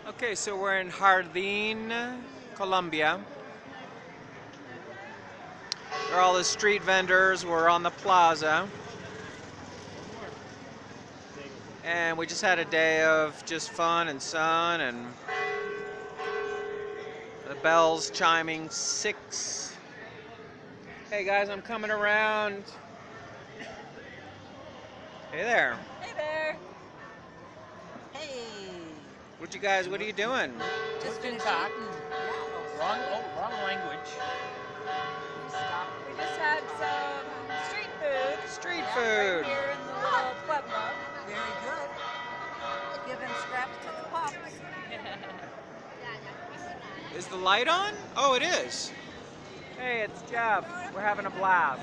Okay, so we're in Jardines, Colombia. There are all the street vendors. We're on the plaza. And we just had a day of just fun and sun and the bells chiming 6. Hey guys, I'm coming around. Hey there. Hey there. Hey. What are you doing? Just Guten finished Tag. eating. Wrong language. We just had some street food. Street Right food. here in the little pueblo. Very good. Giving scraps to the pups. Is the light on? Oh, it is. Hey, it's Jeff. We're having a blast.